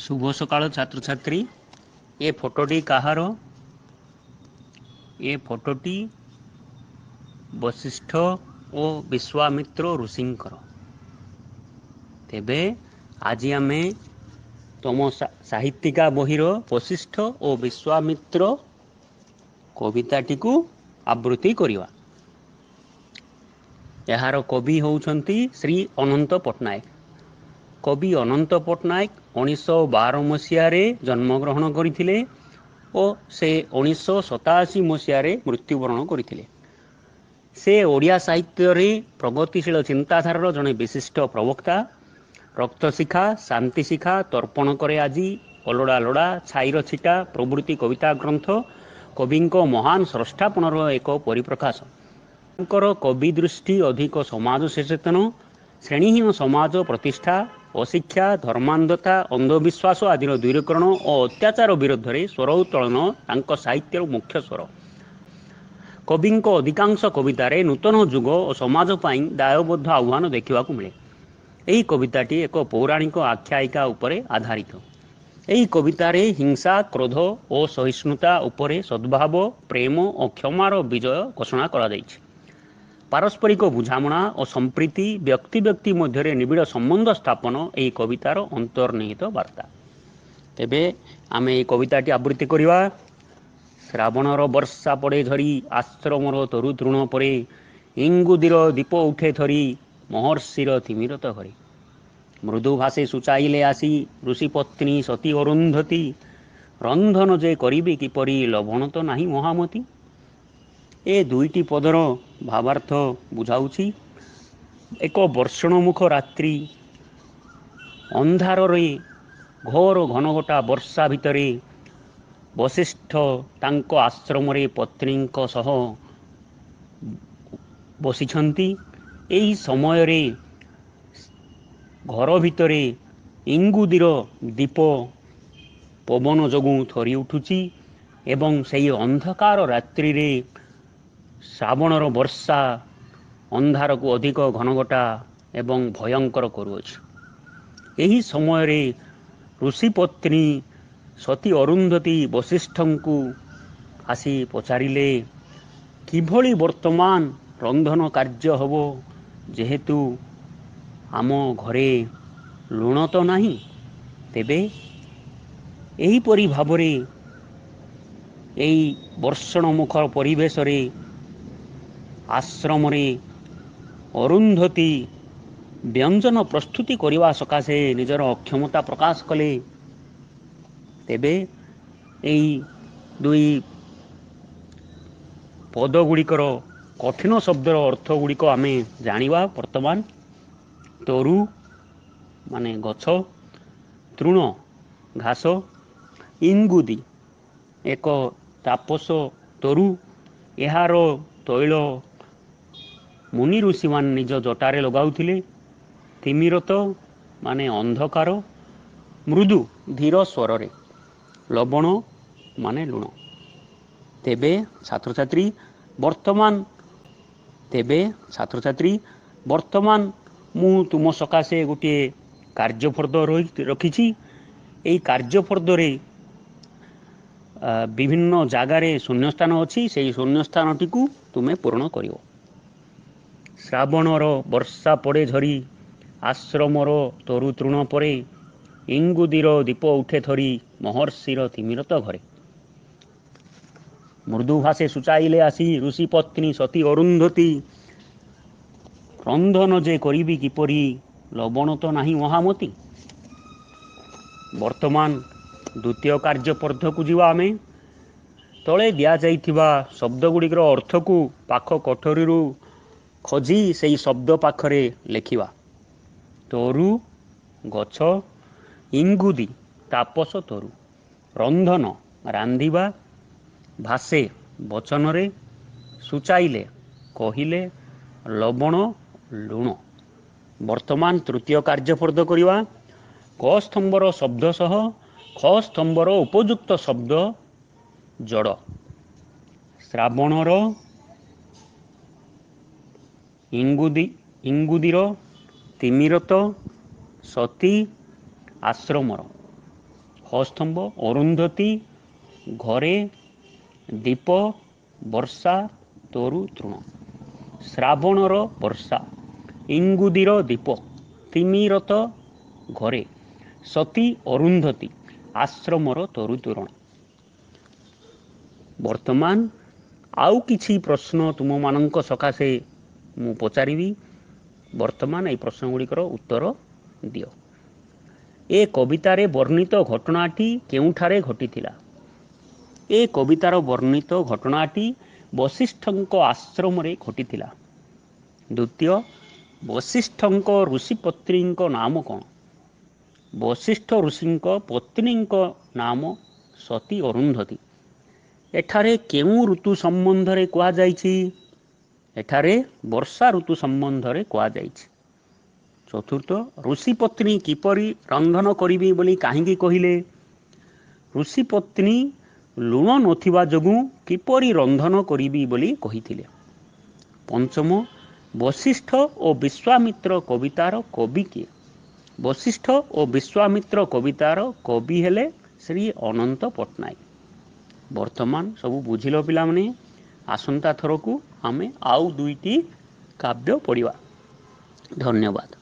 शुभ सकाळ छात्र छात्री। ये फोटोटी कहार? ये फोटोटी वशिष्ठ और विश्वामित्र ऋषिंकर। तेबे आज आमे तम साहित्यिका बहिर वशिष्ठ और विश्वामित्र कविताटी को आवृत्ति करिवा। यार कवि होउछंती श्री अनंत पट्टनायक। कवि अनंत पट्टनायक 1912 मसीह जन्मग्रहण करथिले और से 1987 मसीह मृत्युवरण करथिले। से ओडिया साहित्य रे प्रगतिशील चिंताधारार जड़े विशिष्ट प्रवक्ता। रक्तशिखा, शांतिशिखा, तर्पण करे आजी, अलोड़ा लोड़ा, छाईर छिटा प्रभृति कविता ग्रंथ कविंको महान स्रष्टापनर एक परिप्रकाश। कवि दृष्टि अधिक समाज सचेतन, श्रेणीहीन समाज प्रतिष्ठा, अशिक्षा, धर्मांधता, अंधविश्वास आदि दूरीकरण और अत्याचार विरोध में स्वर उत्तोलन तांको साहित्यर मुख्य स्वर। कविंको अधिकांश कवितारे नूतन जुग और समाज पाई दायबद्ध आह्वान देखा मिले। यही कविताटी एक पौराणिक आख्यायिका उपरे आधारित। यही कवितारे हिंसा, क्रोध और सहिष्णुता उपरे सद्भाव, प्रेम और क्षमार विजय घोषणा करा जायछि। पारस्परिक बुझामणा और संप्रीति, व्यक्ति व्यक्ति मध्य निबिड़ संबंध स्थापन यही कवितार अंतर्निहित वार्ता। तेबे आमे यही कविताटी आवृत्ति करिवा। श्रावणर वर्षा पड़े झरी, आश्रमर तरु तृण परे, इंगुदीर दीप उठे थरी, महर्षिर तिमिरत घरे। मृदु भाषे सुचाइले आसी, ऋषिपत्नी सती अरुंधती, रंधन जे करिबे किपरि, लवण तो नाही महामती। ए दुईटी पदर भावार्थ बुझाउछि। एक वर्षणमुख रात्रि, अंधार रे घोर घनघटा वर्षा भितरे वशिष्ठ तांको आश्रम रे पत्नींको सह बसिछंती। एही समय रे घर भितरे इंगुदीर दीप पवन जोगु थरी उठुची एवं सेही अंधकार रात्रि रे श्रावणर वर्षा अंधार को अधिक घनघटा एवं भयंकर करुअछि। एही समय रे ऋषिपत्नी सती अरुंधती वशिष्ठंकु आसी पचारिले, किभଳି वर्तमान रंधन कार्य हबो, जेहेतु आम घरे लुण तो नाही। तेबे एहीपरि भावरे एही वर्षणमुखर परिवेश रे आश्रम रे अरुंधती व्यंजन प्रस्तुति करने सकाशे निजर अक्षमता प्रकाश कले। तेबे एही दुई पद गुड़िकर कठिन शब्दर अर्थ गुड़िक आमे जानिबा। वर्तमान तरु माने गछ, तृण घास, इंगुदी एक तापस तरु, यार तैल मुनि ऋषि मान निज जटारे लगाउथिले। तिमिरत माने अंधकार, मृदु धीर स्वर रे, लवण माने लुण। तेबे छात्र छात्री मु तुम सकाशे गोटे कार्यफर्द रखिछि। एई कार्यफर्द रे विभिन्न जगार शून्यस्थान अच्छी, से शून्यस्थान टी तुम्हें पूर्ण करियो। श्रावणर वर्षा पड़े झरी, आश्रमर तरु तृण परे, इंगुदीर दीप उठे थरी, महर्षिर तिमिरत घरे। मृदु भाषे सुचाइले आसी, ऋषिपत्नी सती अरुंधती, रंधन जे करिबी किपरि, लवण तो नाही महामती। वर्तमान द्वितीय कार्यपर्ध को जीवा। आमे तले दिया जाइथिबा शब्द गुड़िकर अर्थ को पाख कोठरी खोजी सेही शब्द पाखरे लेखिवा। तरु गछ, इंगुदी तापस तरु, रंधन रांधिबा, भाषे वचन रे, सुचाइले कहिले, लवण लुण। वर्तमान तृतीय कार्यफर्द करिवा। क स्तंभर शब्द सह ख स्तंभर उपयुक्त शब्द जड़। श्रावणर, इंगुदीर, तिमिरत, सती, आश्रमर। ख ସ୍ତମ୍ଭ ଅରୁନ୍ଧତୀ, ଘରେ, ଦୀପ, ବର୍ଷା, ତରୁ ତୃଣ। ଶ୍ରାବଣର ବର୍ଷା, ଇଙ୍ଗୁଦିର ଦୀପ, ତିମିରତ ଘରେ, ସତୀ ଅରୁନ୍ଧତୀ, ଆଶ୍ରମର ତରୁ ତୋରଣ। ବର୍ତ୍ତମାନ ଆଉ କିଛି ପ୍ରଶ୍ନ ତୁମମାନଙ୍କ ସକାଶେ ମୁଁ ପଚାରିବି। ବର୍ତ୍ତମାନ ଏହି ପ୍ରଶ୍ନ ଗୁଡ଼ିକର ଉତ୍ତର ଦିଅ। ଏ କବିତାରେ ବର୍ଣ୍ଣିତ ଘଟଣାଟି କେଉଁଠାରେ ଘଟିଥିଲା? ଏ କବିତାର ବର୍ଣ୍ଣିତ ଘଟଣାଟି ବଶିଷ୍ଠଙ୍କ ଆଶ୍ରମରେ ଘଟିଥିଲା। ଦ୍ୱିତୀୟ, ବଶିଷ୍ଠଙ୍କ ଋଷିପତ୍ନୀଙ୍କ ନାମ କ'ଣ? ବଶିଷ୍ଠ ଋଷିଙ୍କ ପତ୍ନୀଙ୍କ ନାମ ସତୀ ଅରୁନ୍ଧତୀ। ଏଠାରେ କେଉଁ ଋତୁ ସମ୍ବନ୍ଧରେ କୁହାଯାଇଛି? ଏଠାରେ ବର୍ଷା ଋତୁ ସମ୍ବନ୍ଧରେ କୁହାଯାଇଛି। ଚତୁର୍ଥ, ଋଷିପତ୍ନୀ କିପରି ରନ୍ଧନ କରିବେ ବୋଲି କାହିଁକି କହିଲେ? ଋଷିପତ୍ନୀ ଲୁଣ ନଥିବା ଯୋଗୁଁ କିପରି ରନ୍ଧନ କରିବି ବୋଲି କହିଥିଲେ? ପଞ୍ଚମ, ବଶିଷ୍ଠ ଓ ବିଶ୍ୱାମିତ୍ର କବିତାର କବି କିଏ? ବଶିଷ୍ଠ ଓ ବିଶ୍ୱାମିତ୍ର କବିତାର କବି ହେଲେ ଶ୍ରୀ ଅନନ୍ତ ପଟ୍ଟନାୟକ। ବର୍ତ୍ତମାନ ସବୁ ବୁଝିଲ ପିଲାମାନେ। ଆସନ୍ତା ଥରକୁ ଆମେ ଆଉ 2ଟି କାବ୍ୟ ପଢ଼ିବା। ଧନ୍ୟବାଦ।